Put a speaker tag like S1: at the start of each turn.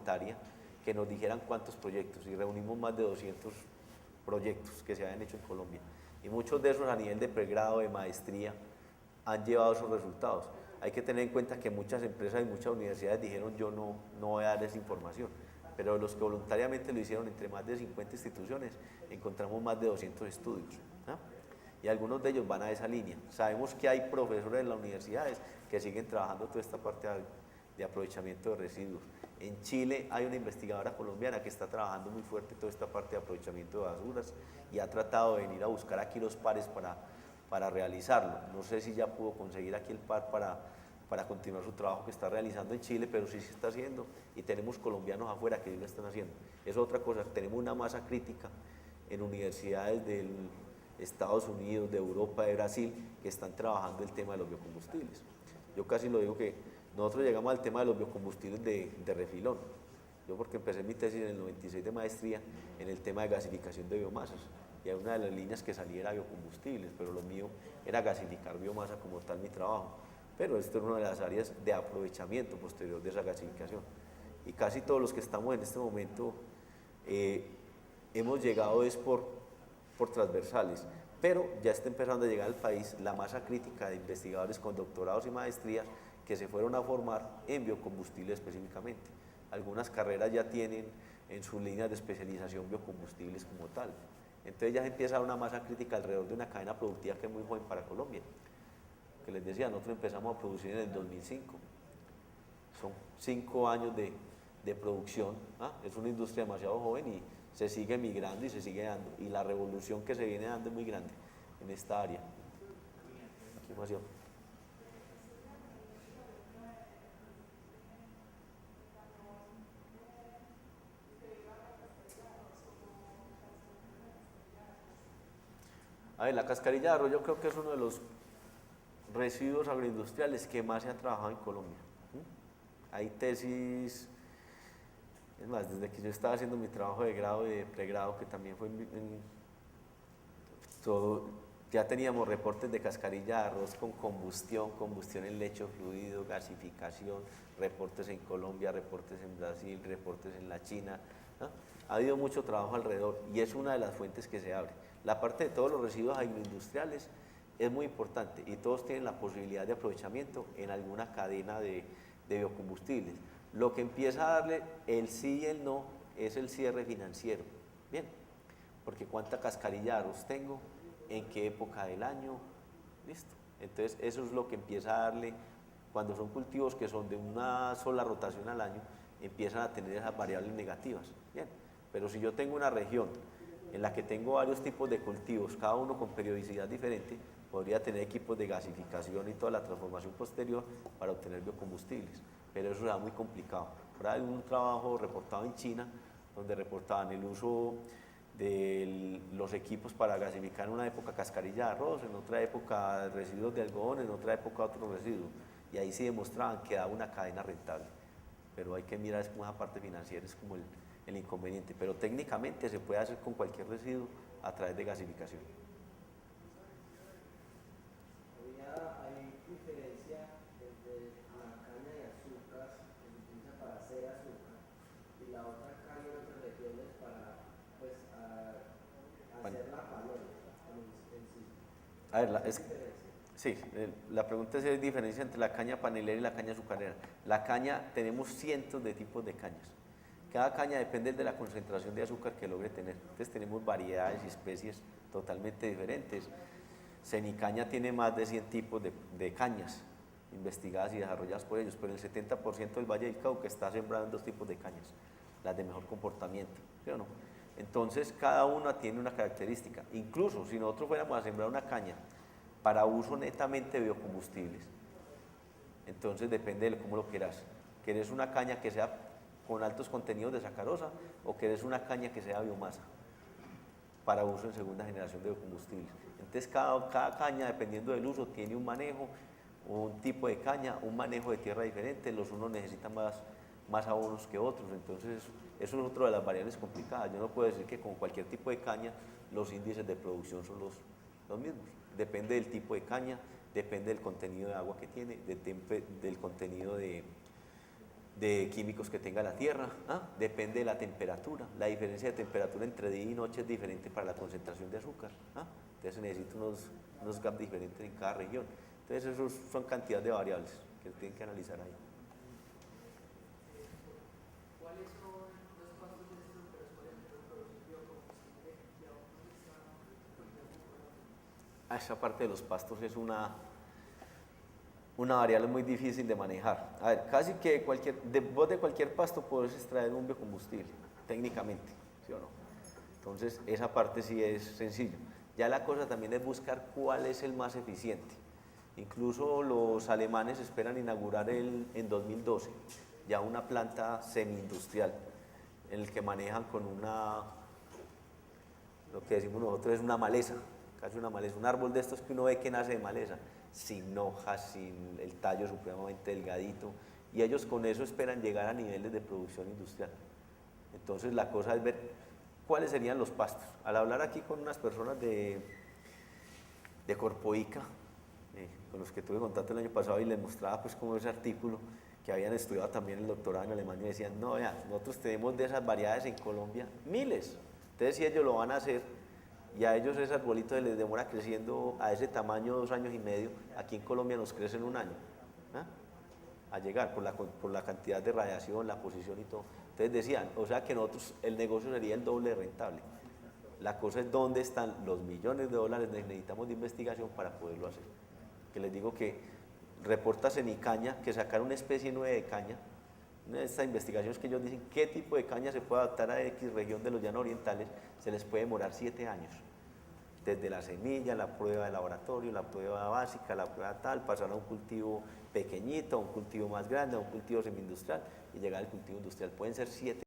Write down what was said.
S1: voluntaria que nos dijeran cuántos proyectos, y reunimos más de 200 proyectos que se habían hecho en Colombia, y muchos de esos a nivel de pregrado, de maestría, han llevado esos resultados. Hay que tener en cuenta que muchas empresas y muchas universidades dijeron yo no voy a dar esa información, pero los que voluntariamente lo hicieron, entre más de 50 instituciones, encontramos más de 200 estudios, ¿no? Y algunos de ellos van a esa línea. Sabemos que hay profesores en las universidades que siguen trabajando toda esta parte de aprovechamiento de residuos. En Chile hay una investigadora colombiana que está trabajando muy fuerte toda esta parte de aprovechamiento de basuras y ha tratado de venir a buscar aquí los pares para realizarlo. No sé si ya pudo conseguir aquí el par para continuar su trabajo que está realizando en Chile, pero sí se está haciendo, y tenemos colombianos afuera que sí lo están haciendo. Es otra cosa, tenemos una masa crítica en universidades del Estados Unidos, de Europa, de Brasil, que están trabajando el tema de los biocombustibles. Yo casi lo digo que nosotros llegamos al tema de los biocombustibles de refilón. Yo porque empecé mi tesis en el 96 de maestría en el tema de gasificación de biomasas, y una de las líneas que salía era biocombustibles, pero lo mío era gasificar biomasa como tal mi trabajo. Pero esto es una de las áreas de aprovechamiento posterior de esa gasificación. Y casi todos los que estamos en este momento hemos llegado es por transversales, pero ya está empezando a llegar al país la masa crítica de investigadores con doctorados y maestrías que se fueron a formar en biocombustible específicamente. Algunas carreras ya tienen en sus líneas de especialización biocombustibles como tal. Entonces ya se empieza a dar una masa crítica alrededor de una cadena productiva que es muy joven para Colombia. Que les decía, nosotros empezamos a producir en el 2005. Son 5 años de producción, ¿ah? Es una industria demasiado joven y se sigue migrando y se sigue dando, y la revolución que se viene dando es muy grande en esta área. Aquí más yo. A ver, la cascarilla de arroz yo creo que es uno de los residuos agroindustriales que más se ha trabajado en Colombia. Hay tesis, es más, desde que yo estaba haciendo mi trabajo de grado y de pregrado, que también fue todo, ya teníamos reportes de cascarilla de arroz con combustión en lecho fluido, gasificación, reportes en Colombia, reportes en Brasil, reportes en la China, ¿no? Ha habido mucho trabajo alrededor y es una de las fuentes que se abre. La parte de todos los residuos agroindustriales es muy importante y todos tienen la posibilidad de aprovechamiento en alguna cadena de biocombustibles. Lo que empieza a darle el sí y el no es el cierre financiero. Bien, porque cuánta cascarilla de arroz tengo, en qué época del año, listo. Entonces eso es lo que empieza a darle, cuando son cultivos que son de una sola rotación al año, empiezan a tener esas variables negativas. Bien, pero si yo tengo una región en la que tengo varios tipos de cultivos, cada uno con periodicidad diferente, podría tener equipos de gasificación y toda la transformación posterior para obtener biocombustibles, pero eso era muy complicado. Ahora hay un trabajo reportado en China, donde reportaban el uso de los equipos para gasificar en una época cascarilla de arroz, en otra época residuos de algodón, en otra época otros residuos, y ahí sí demostraban que daba una cadena rentable, pero hay que mirar es como esa parte financiera, es como el inconveniente, pero técnicamente se puede hacer con cualquier residuo a través de gasificación.
S2: Hay diferencia entre la caña de azúcar que se utiliza para hacer azúcar y la otra caña en otras regiones para hacer la panola en sí.
S1: A ver, sí, la pregunta es si hay diferencia entre la caña panelera y la caña azucarera. La caña, tenemos cientos de tipos de cañas. Cada caña depende de la concentración de azúcar que logre tener. Entonces tenemos variedades y especies totalmente diferentes. Cenicaña tiene más de 100 tipos de cañas investigadas y desarrolladas por ellos, pero el 70% del Valle del Cauca está sembrado en 2 tipos de cañas, las de mejor comportamiento, ¿sí o no? Entonces cada una tiene una característica. Incluso si nosotros fuéramos a sembrar una caña para uso netamente de biocombustibles, entonces depende de cómo lo quieras. ¿Querés una caña que sea con altos contenidos de sacarosa o querés una caña que sea biomasa para uso en segunda generación de biocombustibles? Entonces cada caña, dependiendo del uso, tiene un manejo, un tipo de caña, un manejo de tierra diferente. Los unos necesitan más abonos que otros, entonces eso es otra de las variables complicadas. Yo no puedo decir que con cualquier tipo de caña los índices de producción son los mismos. Depende del tipo de caña, depende del contenido de agua que tiene, del contenido de de químicos que tenga la tierra, depende de la temperatura, la diferencia de temperatura entre día y noche es diferente para la concentración de azúcar, entonces se necesitan unos gaps diferentes en cada región, entonces esos son cantidad de variables que se tienen que analizar ahí.
S3: ¿Cuáles son los pastos destructores, por ejemplo, en producción de biocombustible y aún no se está aplicando en Colombia?
S1: Esa parte de los pastos es una variable muy difícil de manejar. A ver, casi que vos de cualquier pasto podés extraer un biocombustible, técnicamente, ¿sí o no? Entonces, esa parte sí es sencillo. Ya la cosa también es buscar cuál es el más eficiente. Incluso los alemanes esperan inaugurar en 2012 ya una planta semi-industrial en el que manejan con lo que decimos nosotros es una maleza, casi una maleza, un árbol de estos que uno ve que nace de maleza, sin hojas, sin el tallo supremamente delgadito, y ellos con eso esperan llegar a niveles de producción industrial. Entonces la cosa es ver cuáles serían los pastos. Al hablar aquí con unas personas de Corpoica, con los que tuve contacto el año pasado y les mostraba pues como ese artículo, que habían estudiado también el doctorado en Alemania, y decían, no, ya, nosotros tenemos de esas variedades en Colombia miles, entonces si ellos lo van a hacer, y a ellos ese arbolito les demora creciendo a ese tamaño 2 años y medio, aquí en Colombia nos crece en 1 año, a llegar por la cantidad de radiación, la posición y todo. Entonces decían, o sea que nosotros, el negocio sería el doble de rentable. La cosa es dónde están los millones de dólares que necesitamos de investigación para poderlo hacer. Que les digo que reportas en Icaña que sacar una especie nueva de caña, una de estas investigaciones que ellos dicen qué tipo de caña se puede adaptar a X región de los llanos orientales, se les puede demorar 7 años. Desde la semilla, la prueba de laboratorio, la prueba básica, la prueba tal, pasar a un cultivo pequeñito, a un cultivo más grande, a un cultivo semi-industrial y llegar al cultivo industrial. Pueden ser 7